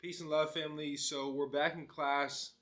Peace and love, family. So we're back in class,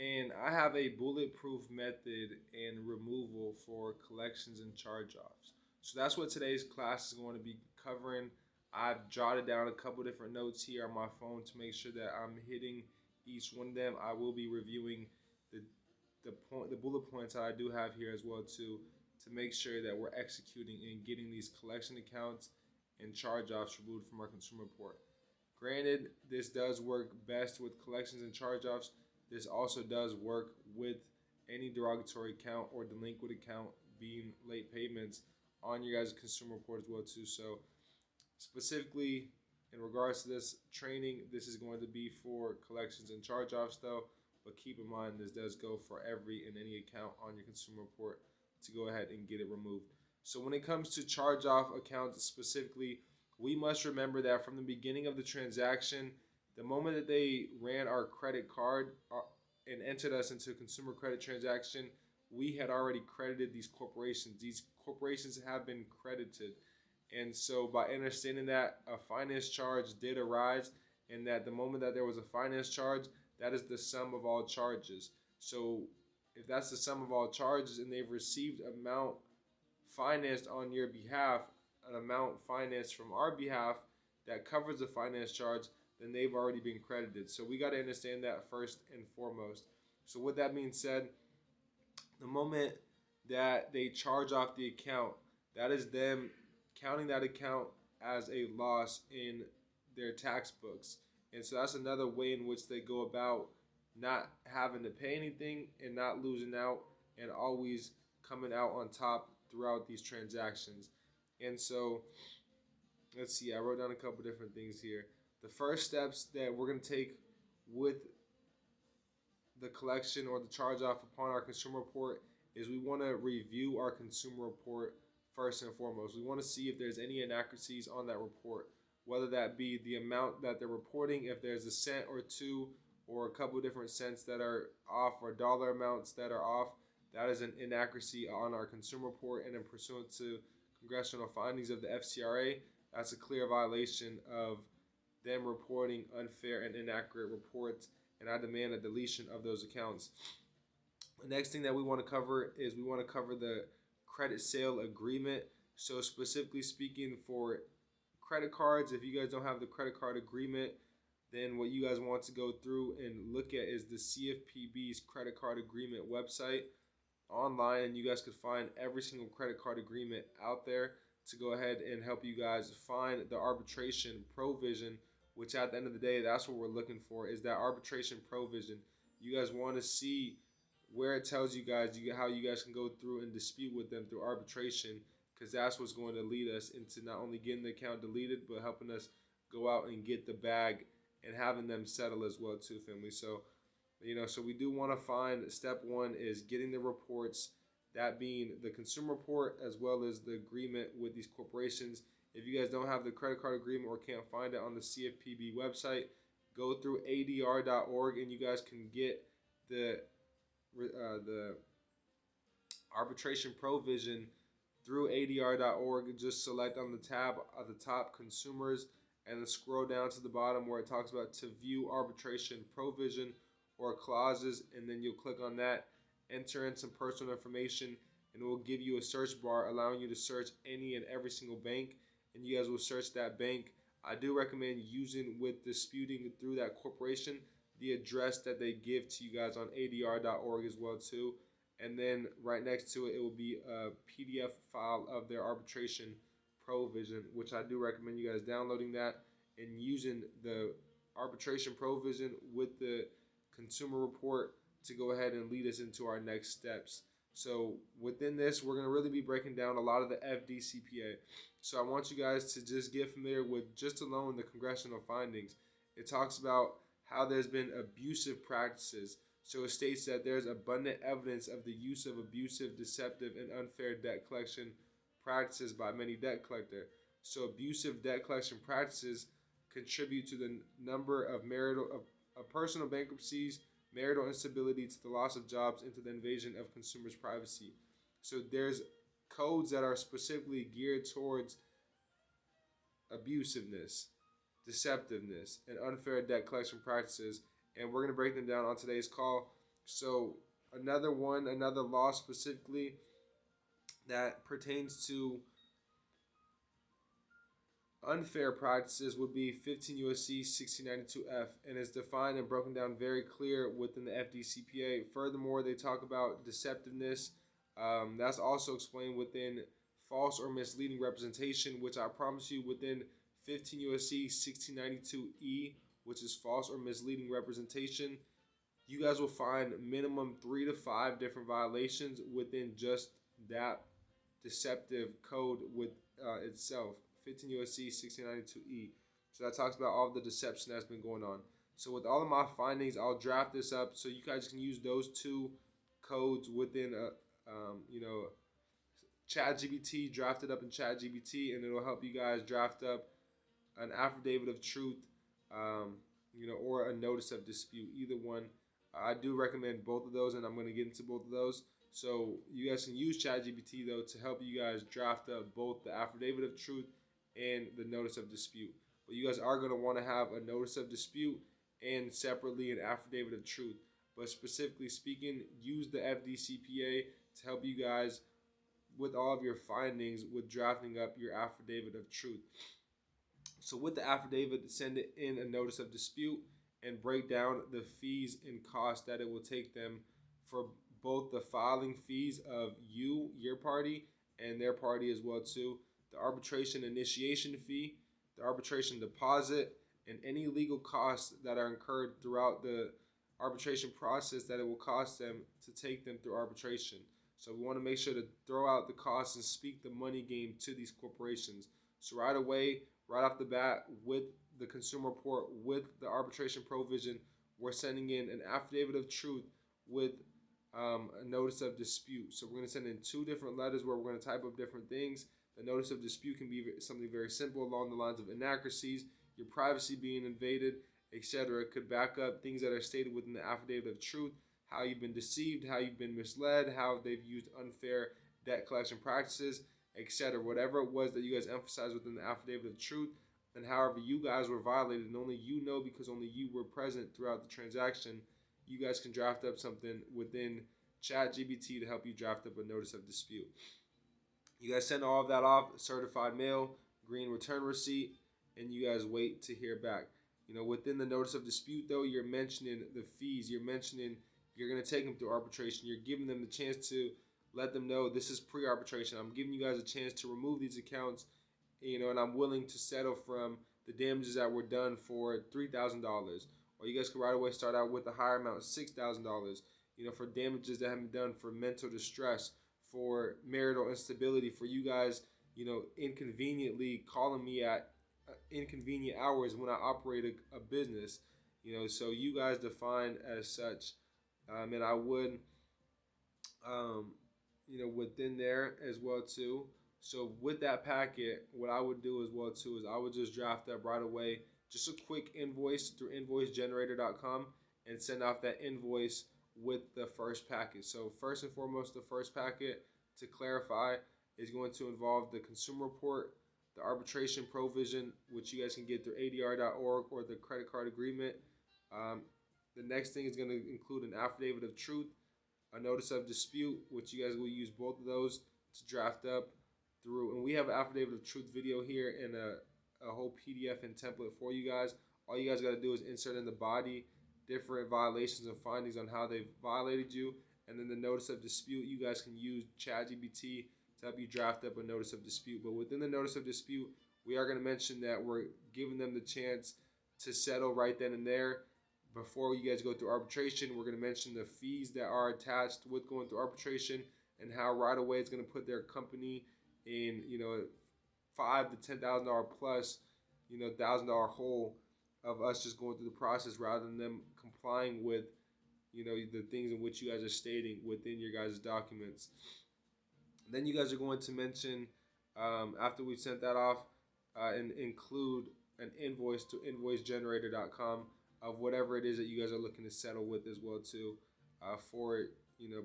and I have a bulletproof method and removal for collections and charge-offs. So that's what today's class is going to be covering. I've jotted down a couple different notes here on my phone to make sure that I'm hitting each one of them. I will be reviewing the the bullet points that I do have here as well to make sure that we're executing and getting these collection accounts and charge-offs removed from our consumer report. Granted, this does work best with collections and charge-offs. This also does work with any derogatory account or delinquent account being late payments on your guys' consumer report as well too. So specifically in regards to this training, this is going to be for collections and charge-offs though. But keep in mind this does go for every and any account on your consumer report to go ahead and get it removed. So when it comes to charge-off accounts specifically, we must remember that from the beginning of the transaction, the moment that they ran our credit card and entered us into a consumer credit transaction, we had already credited these corporations. These corporations have been credited. And so by understanding that a finance charge did arise, and that the moment that there was a finance charge, that is the sum of all charges. So if that's the sum of all charges and they've received amount financed on your behalf, an amount financed from our behalf that covers the finance charge, then they've already been credited. So we got to understand that first and foremost. So with that being said, the moment that they charge off the account, that is them counting that account as a loss in their tax books. And so that's another way in which they go about not having to pay anything and not losing out and always coming out on top throughout these transactions. And so let's see, I wrote down a couple different things here. The first steps that we're going to take with the collection or the charge off upon our consumer report is we want to review our consumer report first and foremost. We want to see if there's any inaccuracies on that report, whether that be the amount that they're reporting, if there's a cent or two or a couple different cents that are off or dollar amounts that are off. That is an inaccuracy on our consumer report, and in pursuant to congressional findings of the FCRA, that's a clear violation of them reporting unfair and inaccurate reports, and I demand a deletion of those accounts. The next thing that we want to cover is we want to cover the credit sale agreement. So specifically speaking for credit cards, if you guys don't have the credit card agreement, then what you guys want to go through and look at is the CFPB's credit card agreement website online, and you guys could find every single credit card agreement out there to go ahead and help you guys find the arbitration provision, which at the end of the day, that's what we're looking for, is that arbitration provision. You guys want to see where it tells you guys how you guys can go through and dispute with them through arbitration, because that's what's going to lead us into not only getting the account deleted, but helping us go out and get the bag and having them settle as well too, family. So so we do want to find, step one is getting the reports, that being the consumer report as well as the agreement with these corporations. If you guys don't have the credit card agreement or can't find it on the CFPB website, go through adr.org and you guys can get the arbitration provision through adr.org. Just select on the tab at the top consumers and then scroll down to the bottom where it talks about to view arbitration provision or clauses, and then you'll click on that, enter in some personal information, and it will give you a search bar allowing you to search any and every single bank, and you guys will search that bank. I do recommend using, with disputing through that corporation, the address that they give to you guys on adr.org as well too, and then right next to it, it will be a PDF file of their arbitration provision, which I do recommend you guys downloading that and using the arbitration provision with the consumer report to go ahead and lead us into our next steps. So within this, we're going to really be breaking down a lot of the FDCPA. So I want you guys to just get familiar with just alone the congressional findings. It talks about how there's been abusive practices. So it states that there's abundant evidence of the use of abusive, deceptive, and unfair debt collection practices by many debt collectors. So abusive debt collection practices contribute to the number of personal bankruptcies, marital instability, to the loss of jobs, and to the invasion of consumers' privacy. So there's codes that are specifically geared towards abusiveness. deceptiveness, and unfair debt collection practices. And we're going to break them down on today's call. So, another law specifically that pertains to unfair practices would be 15 USC 1692F, and is defined and broken down very clear within the FDCPA. Furthermore, they talk about deceptiveness. That's also explained within false or misleading representation, which I promise you within 15 USC 1692E, which is false or misleading representation, you guys will find minimum 3 to 5 different violations within just that deceptive code with itself, 15 USC 1692E. So that talks about all the deception that's been going on. So with all of my findings, I'll draft this up so you guys can use those two codes within ChatGPT. Draft it up in ChatGPT, and it'll help you guys draft up an affidavit of truth, or a notice of dispute. Either one. I do recommend both of those, and I'm going to get into both of those. So you guys can use ChatGPT though to help you guys draft up both the affidavit of truth and the notice of dispute. But you guys are going to want to have a notice of dispute and separately an affidavit of truth. But specifically speaking, use the FDCPA to help you guys with all of your findings with drafting up your affidavit of truth. So with the affidavit, send it in a notice of dispute and break down the fees and costs that it will take them for both the filing fees of your party, and their party as well too, the arbitration initiation fee, the arbitration deposit, and any legal costs that are incurred throughout the arbitration process that it will cost them to take them through arbitration. So we want to make sure to throw out the costs and speak the money game to these corporations. So right away, right off the bat, with the consumer report, with the arbitration provision, we're sending in an affidavit of truth with a notice of dispute. So we're going to send in 2 different letters where we're going to type up different things. The notice of dispute can be something very simple along the lines of inaccuracies, your privacy being invaded, etc. It could back up things that are stated within the affidavit of truth, how you've been deceived, how you've been misled, how they've used unfair debt collection practices, etc. Whatever it was that you guys emphasized within the affidavit of truth, and however you guys were violated, and only you know because only you were present throughout the transaction, you guys can draft up something within ChatGPT to help you draft up a notice of dispute. You guys send all of that off, certified mail, green return receipt, and you guys wait to hear back. Within the notice of dispute, though, you're mentioning the fees. You're mentioning you're going to take them through arbitration. You're giving them the chance to let them know this is pre-arbitration. I'm giving you guys a chance to remove these accounts, and I'm willing to settle from the damages that were done for $3,000. Or you guys can right away start out with a higher amount, $6,000, for damages that have been done for mental distress, for marital instability, for you guys, inconveniently calling me at inconvenient hours when I operate a business, so you guys define as such. And I would, within there as well too. So with that packet, what I would do as well too is I would just draft up right away just a quick invoice through invoicegenerator.com and send off that invoice with the first packet. So first and foremost, the first packet, to clarify, is going to involve the consumer report, the arbitration provision, which you guys can get through adr.org, or the credit card agreement. The next thing is going to include an affidavit of truth, a notice of dispute, which you guys will use both of those to draft up through. And we have an affidavit of truth video here and a whole PDF and template for you guys. All you guys got to do is insert in the body different violations and findings on how they've violated you. And then the notice of dispute, you guys can use ChatGPT to help you draft up a notice of dispute. But within the notice of dispute, we are going to mention that we're giving them the chance to settle right then and there. Before you guys go through arbitration, we're going to mention the fees that are attached with going through arbitration, and how right away it's going to put their company in, $5,000 to $10,000 plus, $1,000 hole of us just going through the process rather than them complying with, the things in which you guys are stating within your guys' documents. Then you guys are going to mention, after we've sent that off, and include an invoice to invoicegenerator.com of whatever it is that you guys are looking to settle with as well too, for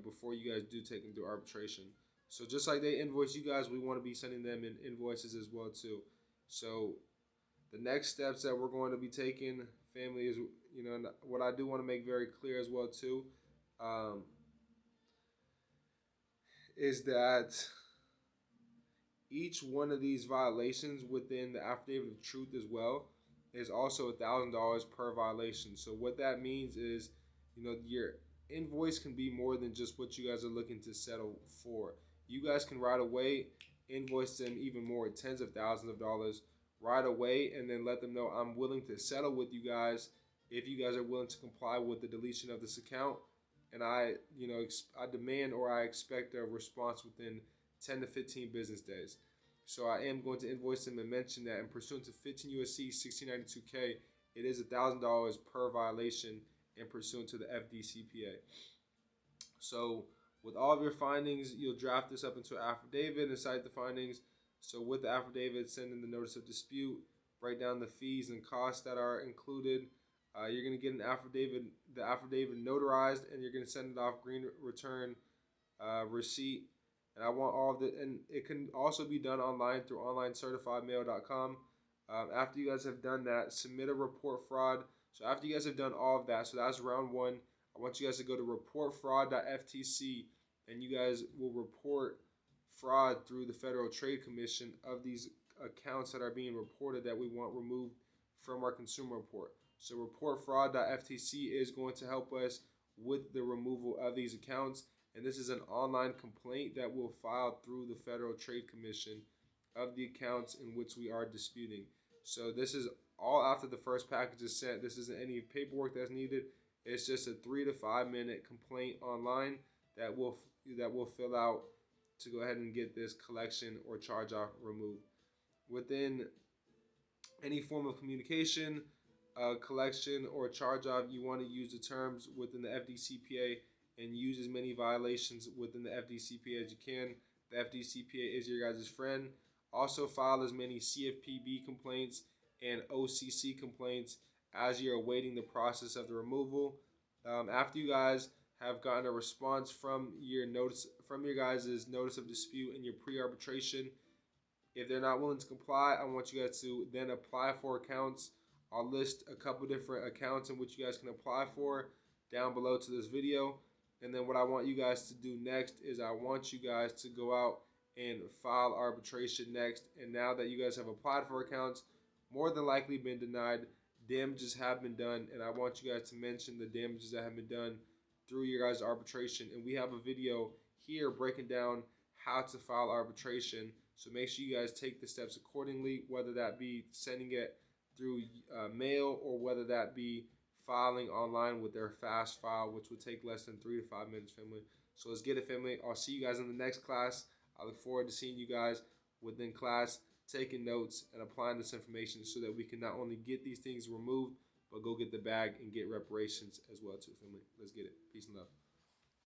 before you guys do take them through arbitration. So just like they invoice you guys, we want to be sending them in invoices as well too. So The next steps that we're going to be taking, family, is, what I do want to make very clear as well too, is that each one of these violations within the affidavit of truth as well is also $1,000 per violation. So what that means is, your invoice can be more than just what you guys are looking to settle for. You guys can right away invoice them even more, tens of thousands of dollars right away, and then let them know I'm willing to settle with you guys if you guys are willing to comply with the deletion of this account. And I demand, or I expect a response within 10 to 15 business days. So I am going to invoice them and mention that in pursuant to 15 USC 1692K, it is $1,000 per violation and pursuant to the FDCPA. So with all of your findings, you'll draft this up into an affidavit and cite the findings. So with the affidavit, send in the notice of dispute, write down the fees and costs that are included. You're going to get the affidavit notarized, and you're going to send it off green return receipt. And I want all of it, and it can also be done online through onlinecertifiedmail.com. After you guys have done that, submit a report fraud. So after you guys have done all of that, so that's round one, I want you guys to go to reportfraud.ftc, and you guys will report fraud through the Federal Trade Commission of these accounts that are being reported that we want removed from our consumer report. So reportfraud.ftc is going to help us with the removal of these accounts. And this is an online complaint that we'll file through the Federal Trade Commission of the accounts in which we are disputing. So this is all after the first package is sent. This isn't any paperwork that's needed. It's just a 3 to 5 minute complaint online that we'll fill out to go ahead and get this collection or charge off removed. Within any form of communication, collection, or charge off, you want to use the terms within the FDCPA and use as many violations within the FDCPA as you can. The FDCPA is your guys' friend. Also file as many CFPB complaints and OCC complaints as you're awaiting the process of the removal. After you guys have gotten a response from your guys' notice of dispute and your pre-arbitration, if they're not willing to comply, I want you guys to then apply for accounts. I'll list a couple different accounts in which you guys can apply for down below to this video. And then what I want you guys to do next is I want you guys to go out and file arbitration next. And now that you guys have applied for accounts, more than likely been denied, damages have been done. And I want you guys to mention the damages that have been done through your guys' arbitration. And we have a video here breaking down how to file arbitration. So make sure you guys take the steps accordingly, whether that be sending it through mail or whether that be filing online with their fast file, which would take less than 3 to 5 minutes, family. So let's get it, family. I'll see you guys in the next class. I look forward to seeing you guys within class, taking notes and applying this information so that we can not only get these things removed, but go get the bag and get reparations as well too, family. Let's get it. Peace and love.